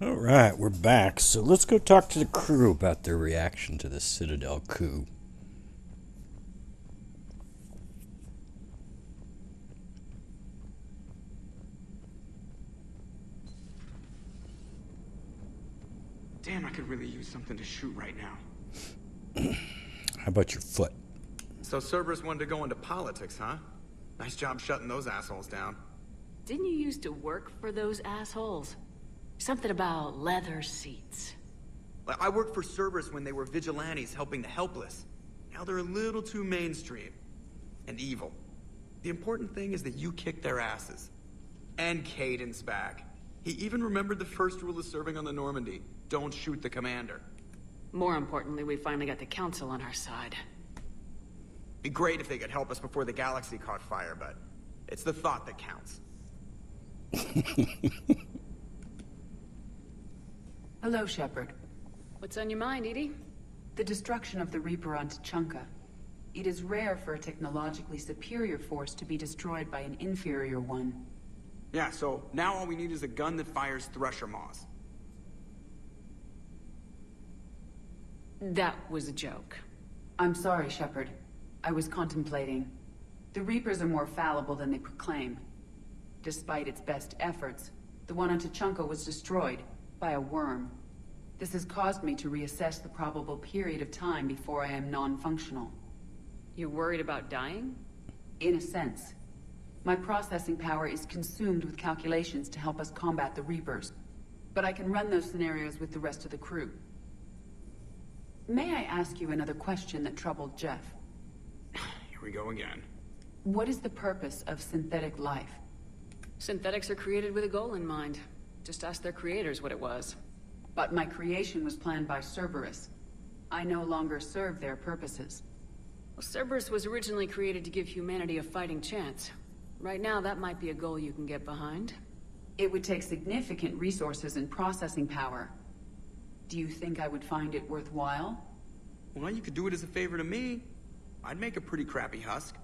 All right, we're back. So let's go talk to the crew about their reaction to the Citadel coup. Damn, I could really use something to shoot right now. How about your foot? So Cerberus wanted to go into politics, huh? Nice job shutting those assholes down. Didn't you used to work for those assholes? Something about leather seats. I worked for Cerberus when they were vigilantes helping the helpless. Now they're a little too mainstream. And evil. The important thing is that you kicked their asses. And Caden's back. He even remembered the first rule of serving on the Normandy. Don't shoot the commander. More importantly, we finally got the Council on our side. Be great if they could help us before the galaxy caught fire, but it's the thought that counts. Hello, Shepard. What's on your mind, Edie? The destruction of the Reaper on Tuchanka. It is rare for a technologically superior force to be destroyed by an inferior one. Yeah, so now all we need is a gun that fires Thresher Maws. That was a joke. I'm sorry, Shepard. I was contemplating. The Reapers are more fallible than they proclaim. Despite its best efforts, the one on Tuchanka was destroyed by a worm. This has caused me to reassess the probable period of time before I am non-functional. You're worried about dying? In a sense. My processing power is consumed with calculations to help us combat the Reapers. But I can run those scenarios with the rest of the crew. May I ask you another question that troubled Jeff? Here we go again. What is the purpose of synthetic life? Synthetics are created with a goal in mind. Just ask their creators what it was. But my creation was planned by Cerberus. I no longer serve their purposes. Well, Cerberus was originally created to give humanity a fighting chance. Right now, that might be a goal you can get behind. It would take significant resources and processing power. Do you think I would find it worthwhile? Well, you could do it as a favor to me. I'd make a pretty crappy husk.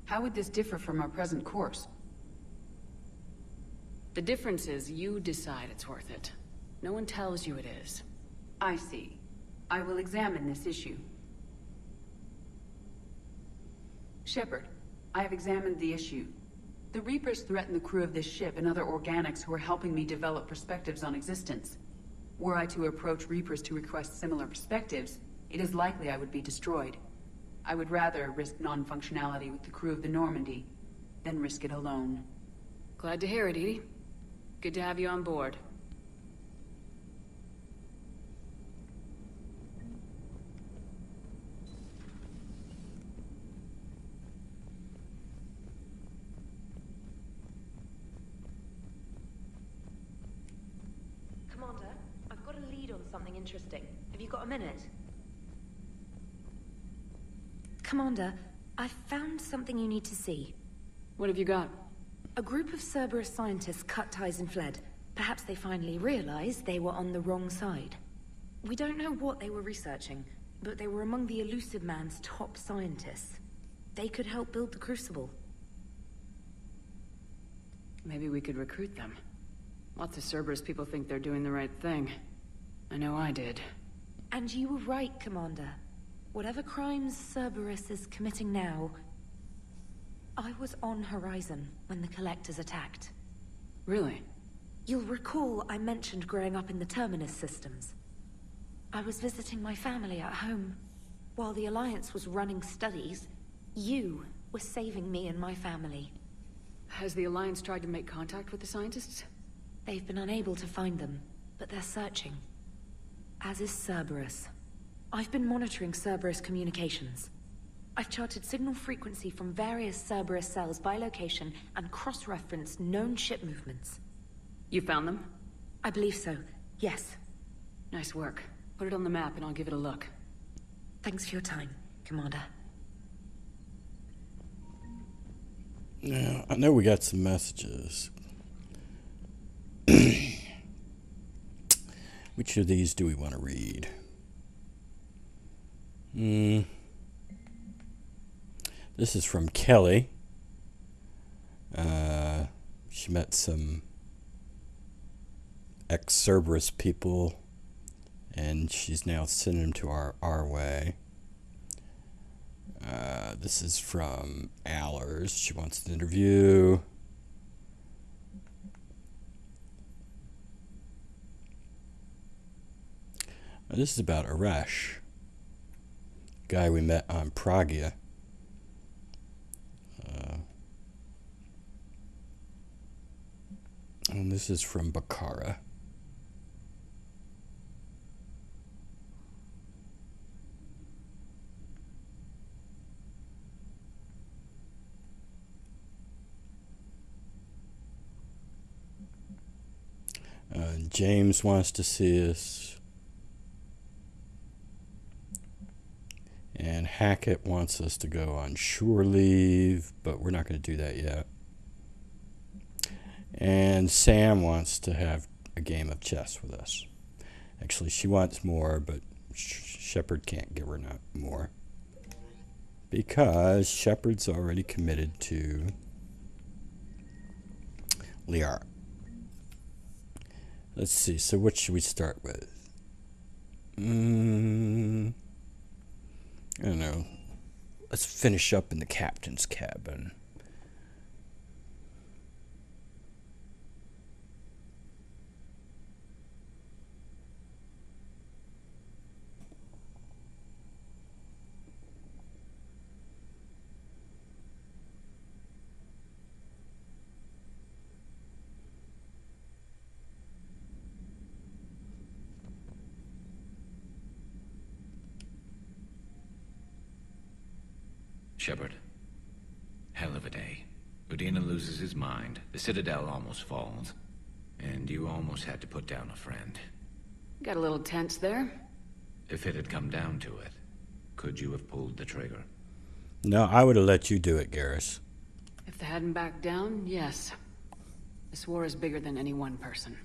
How would this differ from our present course? The difference is you decide it's worth it. No one tells you it is. I see. I will examine this issue. Shepard, I have examined the issue. The Reapers threaten the crew of this ship and other organics who are helping me develop perspectives on existence. Were I to approach Reapers to request similar perspectives, it is likely I would be destroyed. I would rather risk non-functionality with the crew of the Normandy than risk it alone. Glad to hear it, Edie. Good to have you on board. Commander, I've got a lead on something interesting. Have you got a minute? Commander, I've found something you need to see. What have you got? A group of Cerberus scientists cut ties and fled. Perhaps they finally realized they were on the wrong side. We don't know what they were researching, but they were among the Elusive Man's top scientists. They could help build the Crucible. Maybe we could recruit them. Lots of Cerberus people think they're doing the right thing. I know I did. And you were right, Commander. Whatever crimes Cerberus is committing now, I was on Horizon when the Collectors attacked. Really? You'll recall I mentioned growing up in the Terminus systems. I was visiting my family at home. While the Alliance was running studies, you were saving me and my family. Has the Alliance tried to make contact with the scientists? They've been unable to find them, but they're searching. As is Cerberus. I've been monitoring Cerberus communications. I've charted signal frequency from various Cerberus cells by location and cross-referenced known ship movements. You found them? I believe so, yes. Nice work. Put it on the map and I'll give it a look. Thanks for your time, Commander. Now, I know we got some messages. Which of these do we want to read? This is from Kelly. She met some ex-Cerberus people, and she's now sending them to our way. This is from Allers. She wants an interview. This is about Arash, guy we met on Pragia. And this is from Bakara. James wants to see us. And Hackett wants us to go on shore leave, but we're not going to do that yet. And Sam wants to have a game of chess with us. Actually, she wants more, but Shepard can't give her more. Because Shepard's already committed to Liara. Let's see, so what should we start with? I don't know. Let's finish up in the captain's cabin. Shepard. Hell of a day. Udina loses his mind, the Citadel almost falls, and you almost had to put down a friend. Got a little tense there. If it had come down to it, could you have pulled the trigger? No, I would have let you do it, Garrus. If they hadn't backed down, yes. This war is bigger than any one person.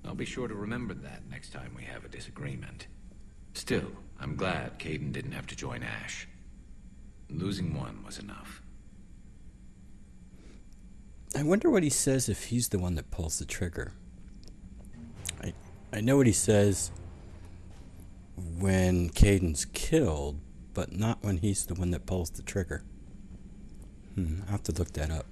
I'll be sure to remember that next time we have a disagreement. Still, I'm glad Kaidan didn't have to join Ash. Losing one was enough. I wonder what he says if he's the one that pulls the trigger. I know what he says when Kaidan's killed, but not when he's the one that pulls the trigger. I'll have to look that up.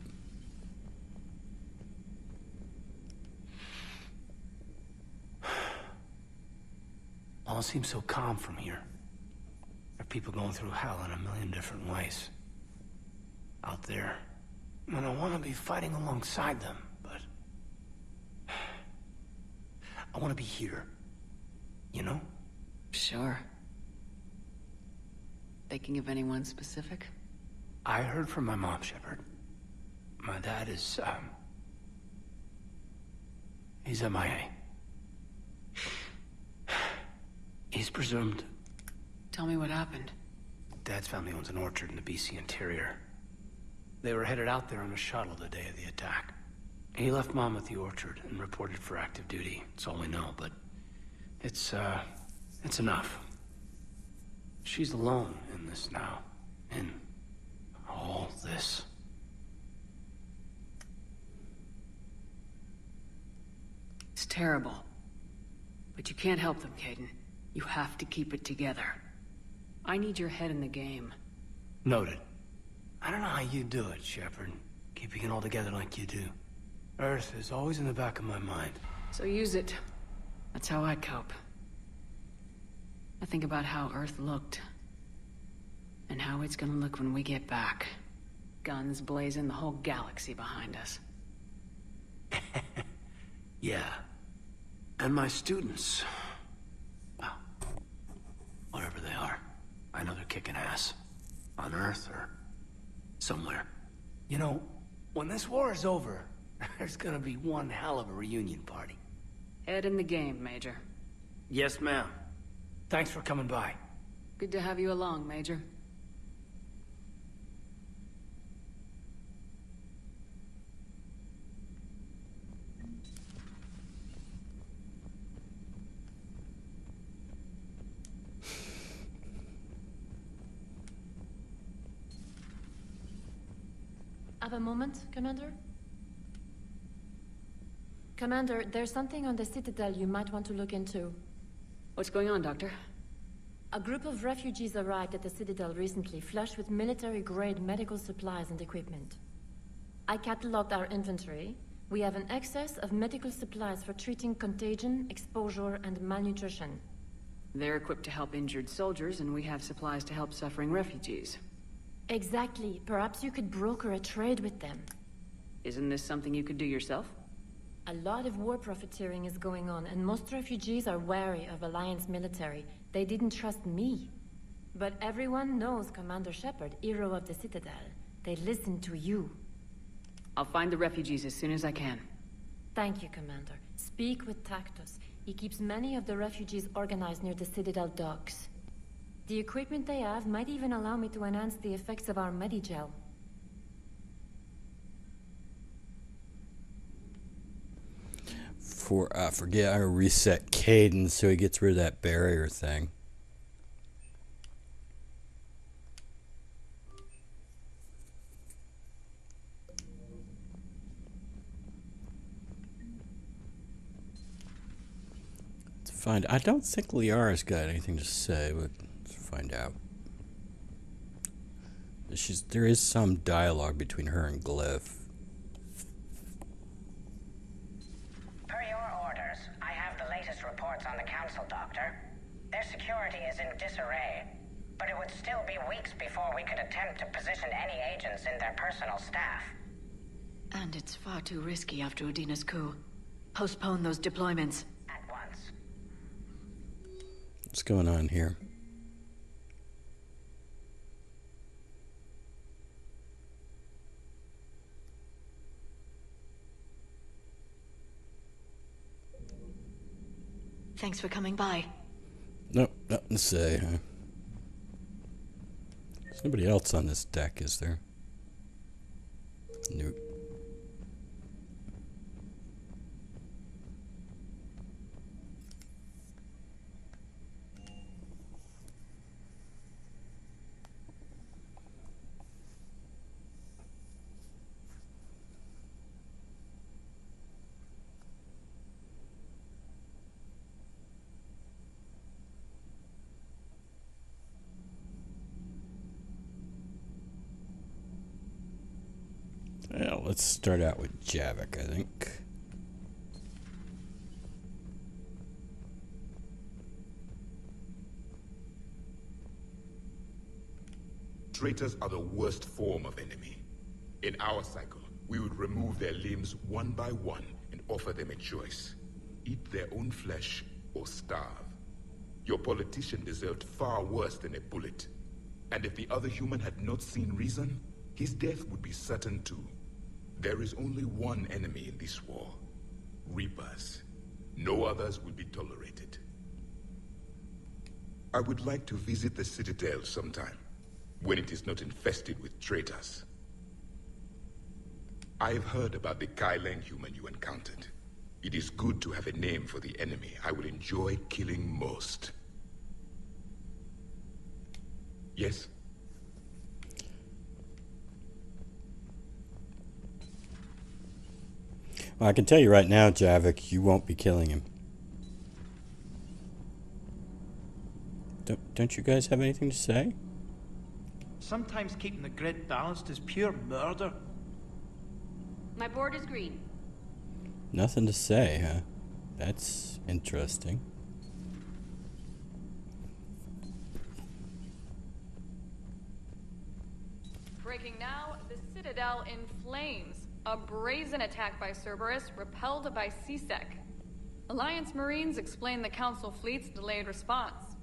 All seems so calm from here. There are people going through hell in a million different ways. Out there. And I want to be fighting alongside them, but... I want to be here. You know? Sure. Thinking of anyone specific? I heard from my mom, Shepard. My dad is, he's MIA. He's presumed... Tell me what happened. Dad's family owns an orchard in the BC interior. They were headed out there on a shuttle the day of the attack. He left Mom at the orchard and reported for active duty. That's all we know, but it's enough. She's alone in this now. In all this. It's terrible. But you can't help them, Kaidan. You have to keep it together. I need your head in the game. Noted. I don't know how you do it, Shepard. Keeping it all together like you do. Earth is always in the back of my mind. So use it. That's how I cope. I think about how Earth looked. And how it's gonna look when we get back. Guns blazing, the whole galaxy behind us. Yeah. And my students. Well, whatever they are. I know they're kicking ass. On Earth or somewhere. You know, when this war is over, there's gonna be one hell of a reunion party. Head in the game, Major. Yes, ma'am. Thanks for coming by. Good to have you along, Major. Have a moment, Commander? Commander, there's something on the Citadel you might want to look into. What's going on, Doctor? A group of refugees arrived at the Citadel recently, flushed with military-grade medical supplies and equipment. I cataloged our inventory. We have an excess of medical supplies for treating contagion, exposure, and malnutrition. They're equipped to help injured soldiers, and we have supplies to help suffering refugees. Exactly. Perhaps you could broker a trade with them. Isn't this something you could do yourself? A lot of war profiteering is going on, and most refugees are wary of Alliance military. They didn't trust me. But everyone knows Commander Shepard, hero of the Citadel. They listen to you. I'll find the refugees as soon as I can. Thank you, Commander. Speak with Tactus. He keeps many of the refugees organized near the Citadel docks. The equipment they have might even allow me to enhance the effects of our Medigel. Forget I reset Caden so he gets rid of that barrier thing. Let's find. I don't think Liara's got anything to say, but let's find out. There is some dialogue between her and Glyph. On the Council, Doctor. Their security is in disarray, but it would still be weeks before we could attempt to position any agents in their personal staff. And it's far too risky after Udina's coup. Postpone those deployments. At once. What's going on here? Thanks for coming by. Nope, nothing to say, huh? There's nobody else on this deck, is there? Nope. Well, let's start out with Javik, I think. Traitors are the worst form of enemy. In our cycle, we would remove their limbs one by one and offer them a choice. Eat their own flesh or starve. Your politician deserved far worse than a bullet. And if the other human had not seen reason, his death would be certain too. There is only one enemy in this war. Reapers. No others will be tolerated. I would like to visit the Citadel sometime, when it is not infested with traitors. I've heard about the Kyleng human you encountered. It is good to have a name for the enemy I will enjoy killing most. Yes? Well, I can tell you right now, Javik, you won't be killing him. Don't you guys have anything to say? Sometimes keeping the grid balanced is pure murder. My board is green. Nothing to say, huh? That's interesting. Breaking now, the Citadel in flames. A brazen attack by Cerberus, repelled by CSEC. Alliance Marines explain the Council fleet's delayed response.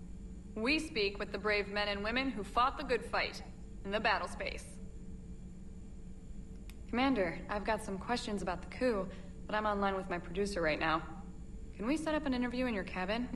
We speak with the brave men and women who fought the good fight in the battle space. Commander, I've got some questions about the coup, but I'm online with my producer right now. Can we set up an interview in your cabin?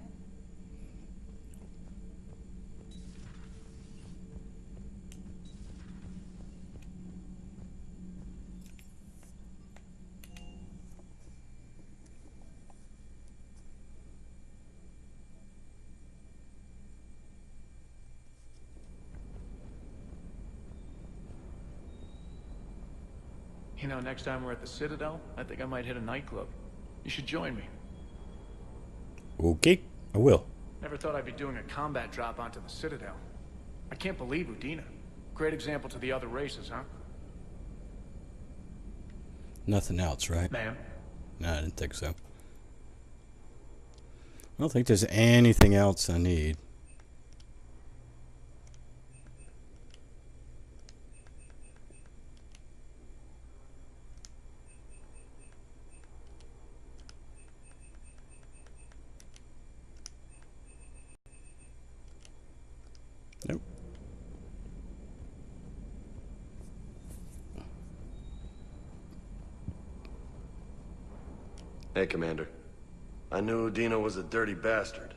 You know, next time we're at the Citadel, I think I might hit a nightclub. You should join me. Okay, I will. Never thought I'd be doing a combat drop onto the Citadel. I can't believe Udina. Great example to the other races, huh? Nothing else, right? Ma'am? No, I didn't think so. I don't think there's anything else I need. Nope. Hey, Commander. I knew Udina was a dirty bastard,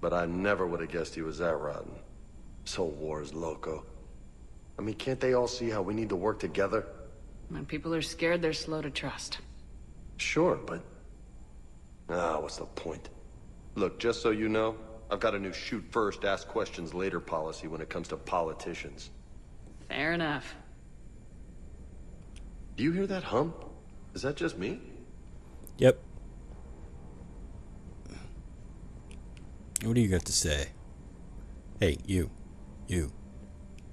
but I never would have guessed he was that rotten. This whole war is loco. I mean, can't they all see how we need to work together? When people are scared, they're slow to trust. Sure, but... what's the point? Look, just so you know, I've got a new shoot first, ask questions later policy when it comes to politicians. Fair enough. Do you hear that hum? Is that just me? Yep. What do you got to say? Hey, you. You.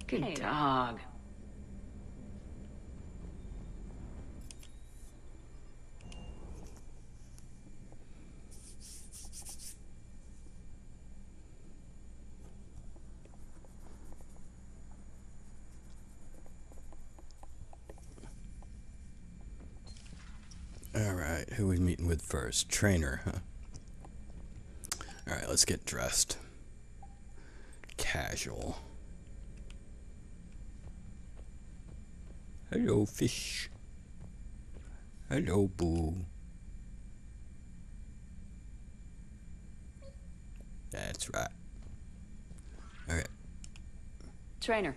Good dog. Alright, who are we meeting with first? Trainer, huh? Alright, let's get dressed. Casual. Hello, fish. Hello, boo. That's right. Alright. Trainer,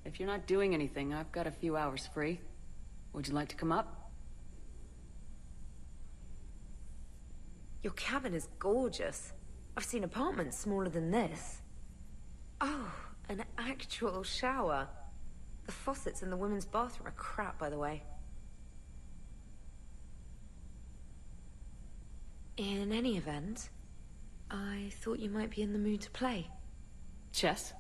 if you're not doing anything, I've got a few hours free. Would you like to come up? Your cabin is gorgeous. I've seen apartments smaller than this. Oh, an actual shower. The faucets in the women's bathroom are crap, by the way. In any event, I thought you might be in the mood to play. Chess?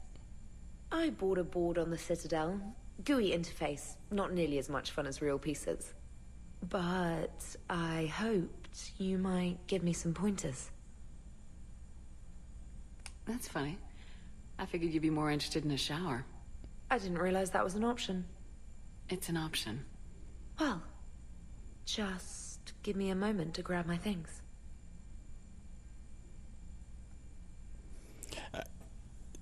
I bought a board on the Citadel. GUI interface. Not nearly as much fun as real pieces. But I hoped you might give me some pointers. That's funny. I figured you'd be more interested in a shower. I didn't realize that was an option. It's an option. Well, just give me a moment to grab my things.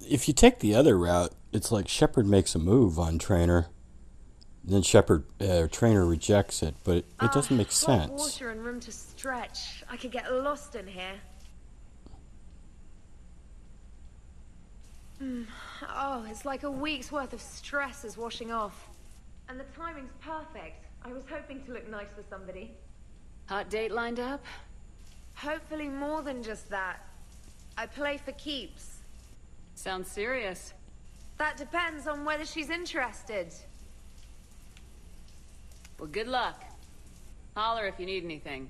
If you take the other route, it's like Shepard makes a move on Trainer. Then Trainer rejects it, but it doesn't make sense. Hot water and room to stretch. I could get lost in here. Oh, it's like a week's worth of stress is washing off. And the timing's perfect. I was hoping to look nice for somebody. Hot date lined up? Hopefully more than just that. I play for keeps. Sounds serious. That depends on whether she's interested. Well, good luck. Holler if you need anything.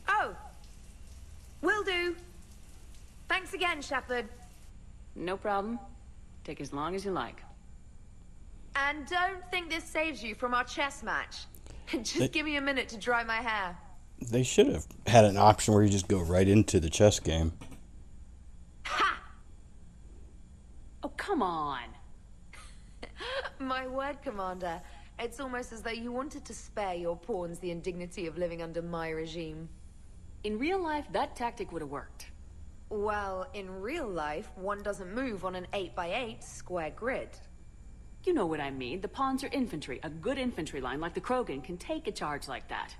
Oh! Will do. Thanks again, Shepard. No problem. Take as long as you like. And don't think this saves you from our chess match. Just give me a minute to dry my hair. They should have had an option where you just go right into the chess game. Ha! Oh, come on. My word, Commander. It's almost as though you wanted to spare your pawns the indignity of living under my regime. In real life, that tactic would have worked. Well, in real life, one doesn't move on an 8x8 square grid. You know what I mean. The pawns are infantry. A good infantry line like the Krogan can take a charge like that.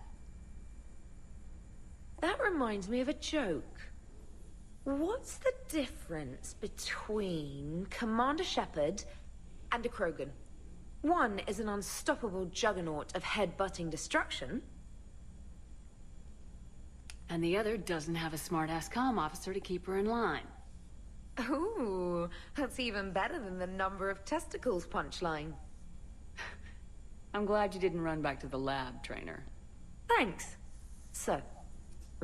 That reminds me of a joke. What's the difference between Commander Shepard and a Krogan? One is an unstoppable juggernaut of head-butting destruction. And the other doesn't have a smart-ass comm officer to keep her in line. Ooh, that's even better than the number of testicles punchline. I'm glad you didn't run back to the lab, Trainer. Thanks. So,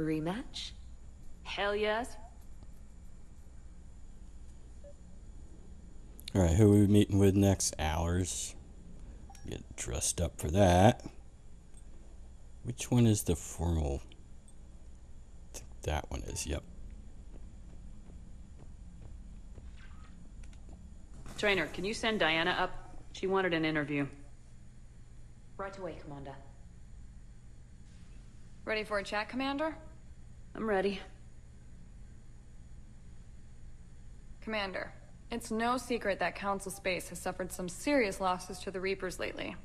Rematch? Hell yes. Alright, who are we meeting with next? Allers. Get dressed up for that. Which one is the formal? I think that one is, yep. Trainer, can you send Diana up? She wanted an interview. Right away, Commander. Ready for a chat, Commander? I'm ready. Commander, it's no secret that Council Space has suffered some serious losses to the Reapers lately.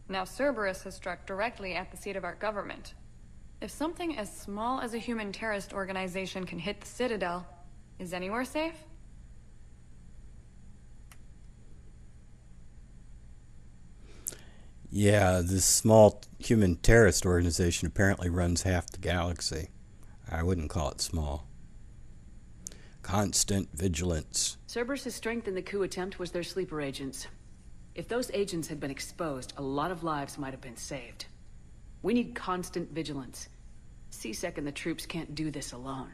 Now Cerberus has struck directly at the seat of our government. If something as small as a human terrorist organization can hit the Citadel, is anywhere safe? Yeah, this small human terrorist organization apparently runs half the galaxy. I wouldn't call it small. Constant vigilance. Cerberus' strength in the coup attempt was their sleeper agents. If those agents had been exposed, a lot of lives might have been saved. We need constant vigilance. C-Sec and the troops can't do this alone.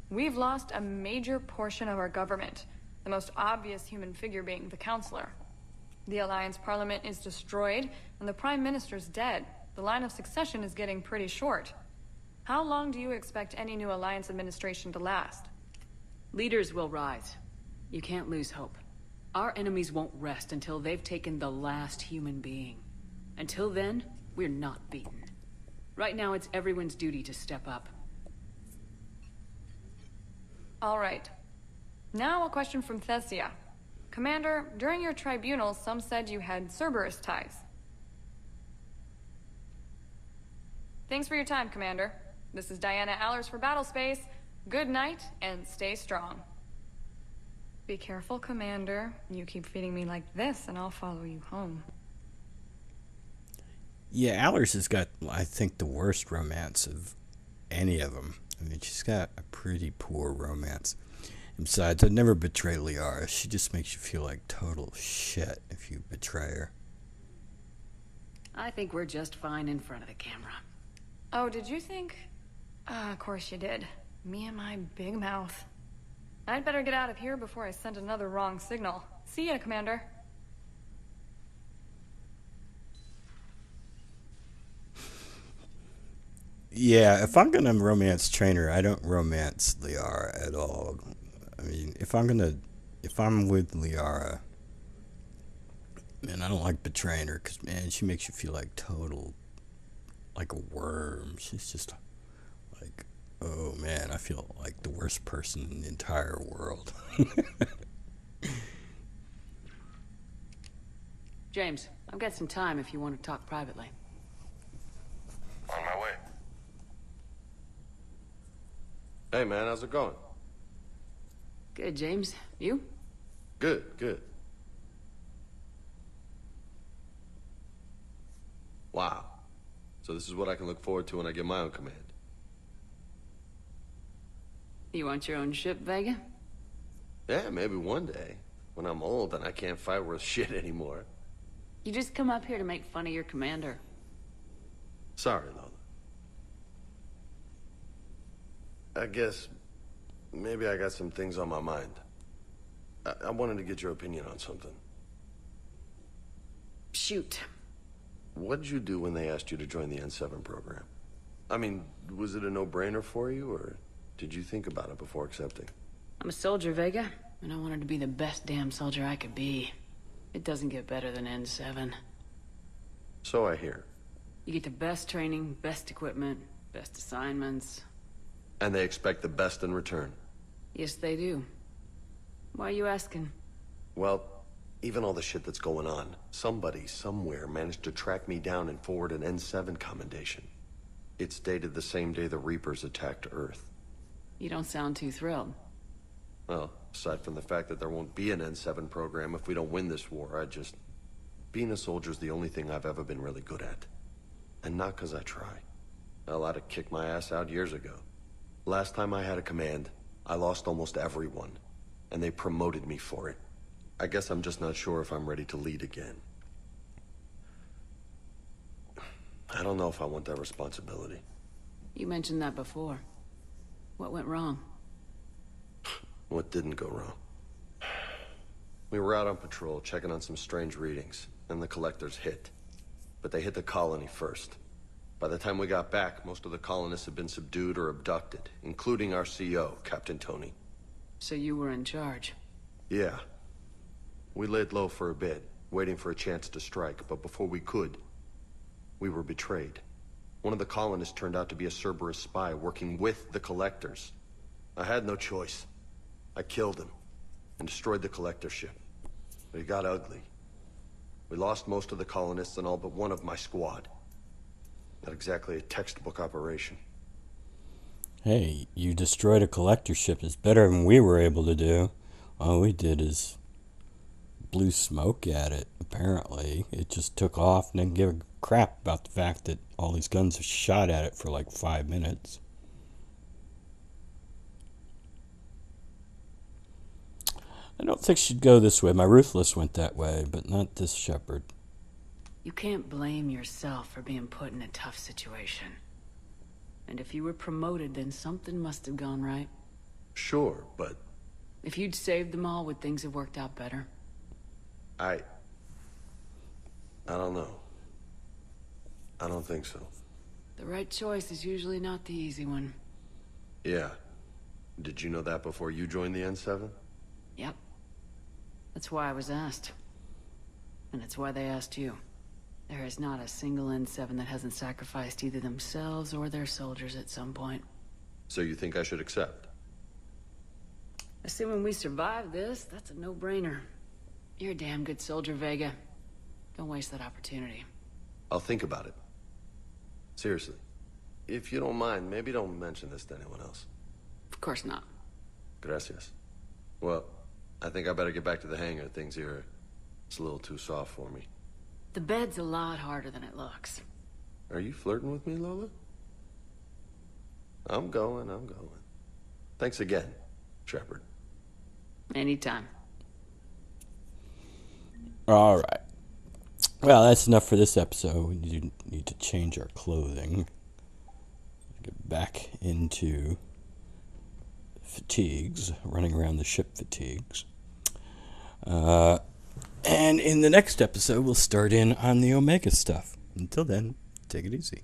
We've lost a major portion of our government, the most obvious human figure being the Counselor. The Alliance Parliament is destroyed, and the Prime Minister's dead. The line of succession is getting pretty short. How long do you expect any new Alliance administration to last? Leaders will rise. You can't lose hope. Our enemies won't rest until they've taken the last human being. Until then, we're not beaten. Right now, it's everyone's duty to step up. All right. Now a question from Thessia. Commander, during your tribunal, some said you had Cerberus ties. Thanks for your time, Commander. This is Diana Allers for Battlespace. Good night, and stay strong. Be careful, Commander. You keep feeding me like this, and I'll follow you home. Yeah, Allers has got, I think, the worst romance of any of them. I mean, she's got a pretty poor romance. And besides, I'd never betray Liara. She just makes you feel like total shit if you betray her. I think we're just fine in front of the camera. Oh, did you think? Of course you did. Me and my big mouth. I'd better get out of here before I send another wrong signal. See ya, Commander. Yeah, if I'm gonna romance Trainer, I don't romance Liara at all. I mean, if I'm with Liara, man, I don't like betraying her because, man, she makes you feel like like a worm. She's just like, oh man, I feel like the worst person in the entire world. James, I've got some time if you want to talk privately. On my way. Hey man, how's it going? Good, James. You? Good, good. Wow. So this is what I can look forward to when I get my own command. You want your own ship, Vega? Yeah, maybe one day. When I'm old and I can't fight worth shit anymore. You just come up here to make fun of your commander. Sorry, Lola. I guess maybe I got some things on my mind. I wanted to get your opinion on something. Shoot. What'd you do when they asked you to join the N7 program? I mean, was it a no-brainer for you, or did you think about it before accepting? I'm a soldier, Vega, and I wanted to be the best damn soldier I could be. It doesn't get better than N7. So I hear. You get the best training, best equipment, best assignments. And they expect the best in return. Yes, they do. Why are you asking? Well, even all the shit that's going on, somebody somewhere managed to track me down and forward an N7 commendation. It's dated the same day the Reapers attacked Earth. You don't sound too thrilled. Well, aside from the fact that there won't be an N7 program if we don't win this war, being a soldier's the only thing I've ever been really good at. And not 'cause I try. Hell, I'd have kicked my ass out years ago. Last time I had a command, I lost almost everyone, and they promoted me for it. I guess I'm just not sure if I'm ready to lead again. I don't know if I want that responsibility. You mentioned that before. What went wrong? What didn't go wrong? We were out on patrol, checking on some strange readings, and the collectors hit. But they hit the colony first. By the time we got back, most of the colonists had been subdued or abducted, including our CO, Captain Tony. So you were in charge? Yeah. We laid low for a bit, waiting for a chance to strike, but before we could, we were betrayed. One of the colonists turned out to be a Cerberus spy working with the collectors. I had no choice. I killed him and destroyed the collector ship. But it got ugly. We lost most of the colonists and all but one of my squad. Not exactly a textbook operation. Hey, you destroyed a collector ship is better than we were able to do. All we did is blew smoke at it, apparently. It just took off and didn't give a crap about the fact that all these guns are shot at it for like 5 minutes. I don't think she'd go this way. My Ruthless went that way, but not this Shepard. You can't blame yourself for being put in a tough situation. And if you were promoted, then something must have gone right. Sure, but... If you'd saved them all, would things have worked out better? I don't know. I don't think so. The right choice is usually not the easy one. Yeah. Did you know that before you joined the N7? Yep. That's why I was asked. And it's why they asked you. There is not a single N7 that hasn't sacrificed either themselves or their soldiers at some point. So you think I should accept? Assuming we survive this, that's a no-brainer. You're a damn good soldier, Vega. Don't waste that opportunity. I'll think about it. Seriously. If you don't mind, maybe don't mention this to anyone else. Of course not. Gracias. Well, I think I better get back to the hangar. Things here, it's a little too soft for me. The bed's a lot harder than it looks. Are you flirting with me, Lola? I'm going. Thanks again, Shepard. Anytime. All right. Well, that's enough for this episode. We need to change our clothing. Get back into fatigues, running around the ship fatigues. And in the next episode, we'll start in on the Omega stuff. Until then, take it easy.